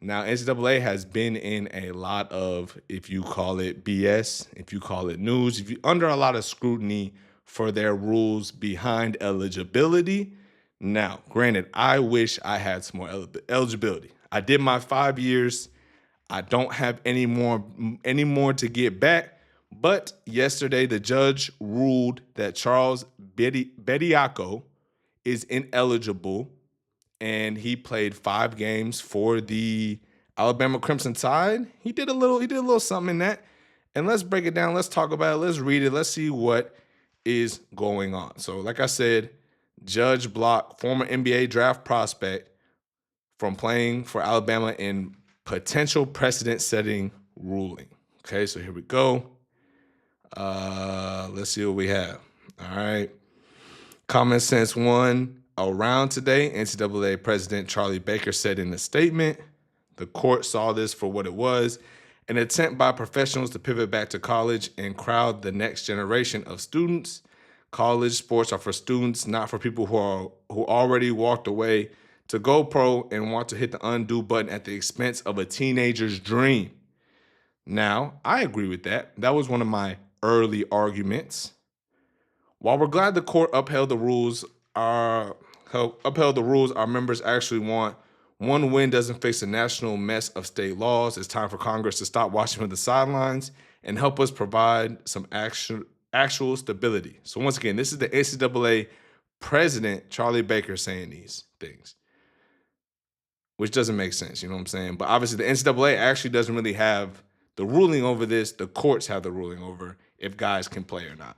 Now, NCAA has been in a lot of, if you call it BS, if you call it news, if you under a lot of scrutiny for their rules behind eligibility. Now, granted, I wish I had some more eligibility. I did my 5 years. I don't have any more to get back. But yesterday, the judge ruled that Charles Bediako is ineligible, and he played 5 games for the Alabama Crimson Tide. He did a little something in that. And let's break it down. Let's talk about it. Let's read it. Let's see what is going on. So, like I said, Judge blocked former NBA draft prospect from playing for Alabama in potential precedent-setting ruling. Okay, so here we go. Let's see what we have. All right. Common sense one around today. NCAA President Charlie Baker said in a statement, the court saw this for what it was, an attempt by professionals to pivot back to college and crowd the next generation of students. College sports are for students, not for people who already walked away to go pro and want to hit the undo button at the expense of a teenager's dream. Now, I agree with that. That was one of my early arguments. While we're glad the court upheld the rules, our members actually want one win doesn't fix a national mess of state laws. It's time for Congress to stop watching from the sidelines and help us provide some actual stability. So once again, this is the NCAA president, Charlie Baker, saying these things, which doesn't make sense, you know what I'm saying? But obviously the NCAA actually doesn't really have the ruling over this. The courts have the ruling over if guys can play or not.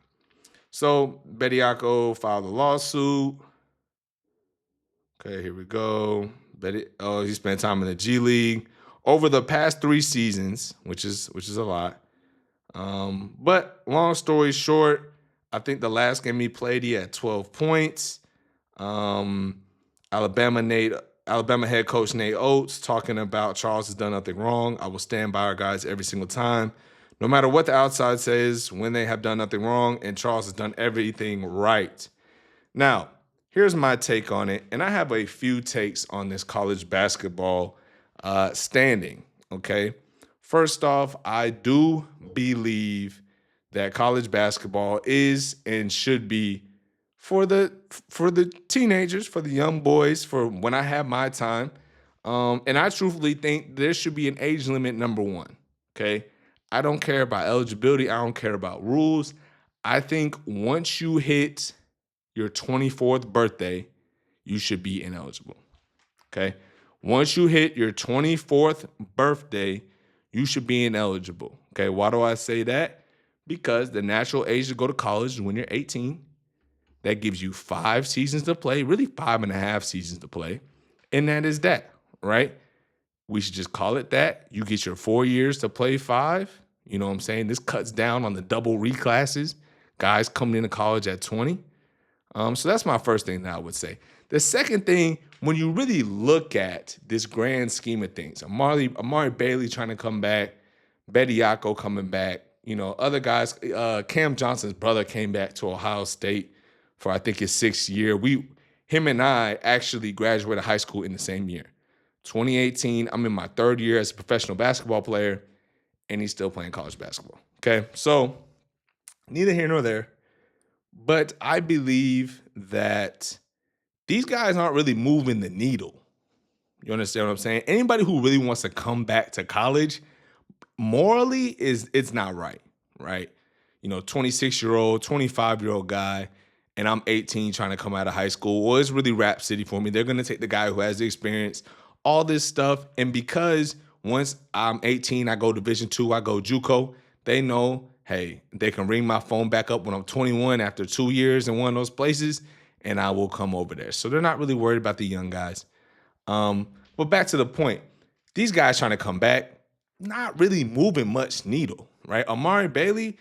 So Bediako filed a lawsuit. Okay, here we go. He spent time in the G League over the past 3 seasons, which is a lot. But long story short, I think the last game he played, he had 12 points. Alabama head coach Nate Oates talking about Charles has done nothing wrong. I will stand by our guys every single time, no matter what the outside says, when they have done nothing wrong, and Charles has done everything right. Now, here's my take on it, and I have a few takes on this college basketball standing, okay? First off, I do believe that college basketball is and should be for the teenagers, for the young boys, for when I have my time. And I truthfully think there should be an age limit, number one, okay? I don't care about eligibility. I don't care about rules. I think once you hit your 24th birthday, you should be ineligible, okay? Once you hit your 24th birthday, you should be ineligible, okay? Why do I say that? Because the natural age to go to college is when you're 18. That gives you 5 seasons to play, really 5.5 seasons to play, and that is that, right? We should just call it that. You get your 4 years to play 5. You know what I'm saying? This cuts down on the double reclasses, guys coming into college at 20. So that's my first thing that I would say. The second thing, when you really look at this grand scheme of things, Amari Bailey trying to come back, Bediako coming back, other guys, Cam Johnson's brother came back to Ohio State for I think his 6th year. Him and I actually graduated high school in the same year. 2018, I'm in my 3rd year as a professional basketball player, and he's still playing college basketball. Okay, so neither here nor there. But I believe that these guys aren't really moving the needle. You understand what I'm saying? Anybody who really wants to come back to college, morally, it's not right, right? 26-year-old, 25-year-old guy, and I'm 18 trying to come out of high school. Well, it's really Rap City for me. They're going to take the guy who has the experience, all this stuff. And because once I'm 18, I go Division II, I go JUCO, they know, hey, they can ring my phone back up when I'm 21 after 2 years in one of those places, and I will come over there. So they're not really worried about the young guys. But back to the point, these guys trying to come back, not really moving much needle, right? Amari Bailey,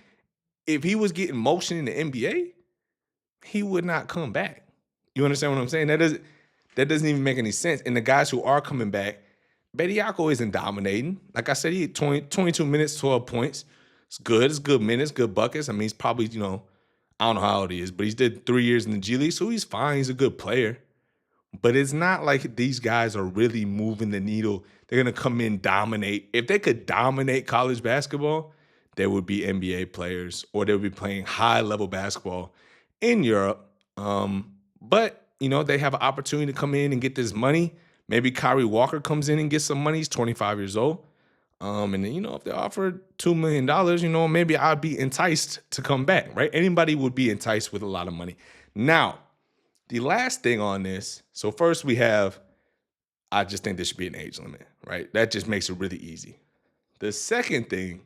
if he was getting motion in the NBA, he would not come back. You understand what I'm saying? That doesn't even make any sense. And the guys who are coming back, Bediako isn't dominating. Like I said, he had 22 minutes, 12 points. It's good. It's good minutes, good buckets. I mean, he's probably, I don't know how old he is, but he's did 3 years in the G League, so he's fine. He's a good player. But it's not like these guys are really moving the needle. They're gonna come in, dominate. If they could dominate college basketball, they would be NBA players or they would be playing high level basketball in Europe. But they have an opportunity to come in and get this money. Maybe Kyrie Walker comes in and gets some money. He's 25 years old. And then, if they offered $2 million, maybe I'd be enticed to come back, right? Anybody would be enticed with a lot of money. Now, the last thing on this, so first I just think there should be an age limit, right? That just makes it really easy. The second thing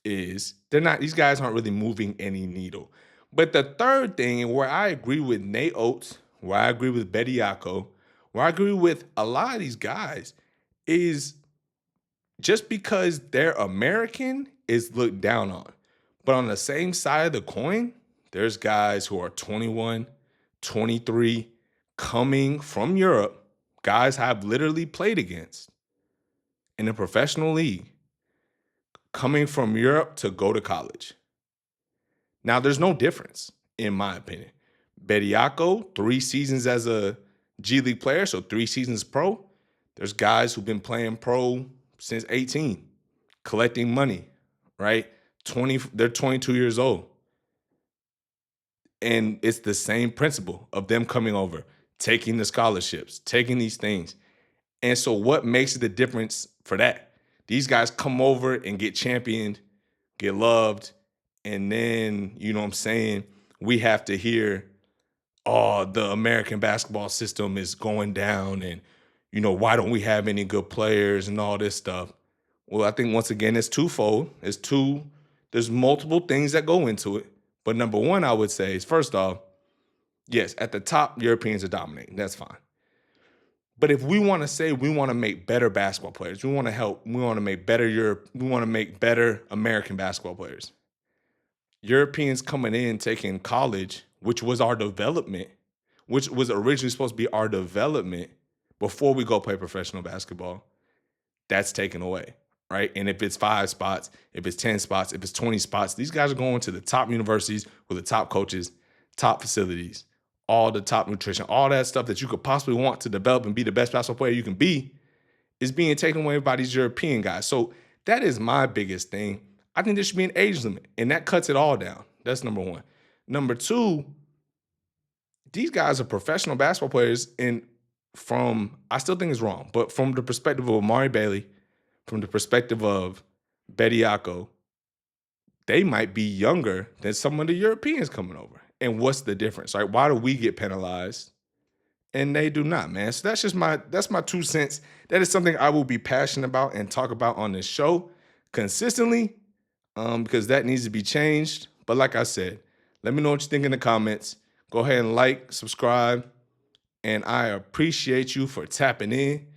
is these guys aren't really moving any needle. But the third thing, and where I agree with Nate Oates, where I agree with Bediako, where I agree with a lot of these guys, is just because they're American is looked down on. But on the same side of the coin, there's guys who are 21, 23, coming from Europe, guys I've literally played against in a professional league, coming from Europe to go to college. Now, there's no difference, in my opinion. Bediako, 3 seasons as a G League player, so 3 seasons pro. There's guys who've been playing pro since 18, collecting money, right? They're 22 years old. And it's the same principle of them coming over, taking the scholarships, taking these things. And so what makes the difference for that? These guys come over and get championed, get loved, and then, we have to hear, oh, the American basketball system is going down and, why don't we have any good players and all this stuff? Well, I think once again, it's twofold. There's multiple things that go into it. But number one, I would say is, first off, yes, at the top, Europeans are dominating. That's fine. But if we want to say we want to make better basketball players, we want to make better American basketball players. Europeans coming in, taking college, which was our development, which was originally supposed to be our development before we go play professional basketball, that's taken away, right? And if it's 5 spots, if it's 10 spots, if it's 20 spots, these guys are going to the top universities with the top coaches, top facilities, all the top nutrition, all that stuff that you could possibly want to develop and be the best basketball player you can be is being taken away by these European guys. So that is my biggest thing. I think there should be an age limit, and that cuts it all down. That's number one. Number two, these guys are professional basketball players, and I still think it's wrong, but from the perspective of Amari Bailey, from the perspective of Bediako, they might be younger than some of the Europeans coming over. And what's the difference? Right? Why do we get penalized and they do not, man? So that's my 2 cents. That is something I will be passionate about and talk about on this show consistently, because that needs to be changed. But like I said, let me know what you think in the comments. Go ahead and like, subscribe, and I appreciate you for tapping in.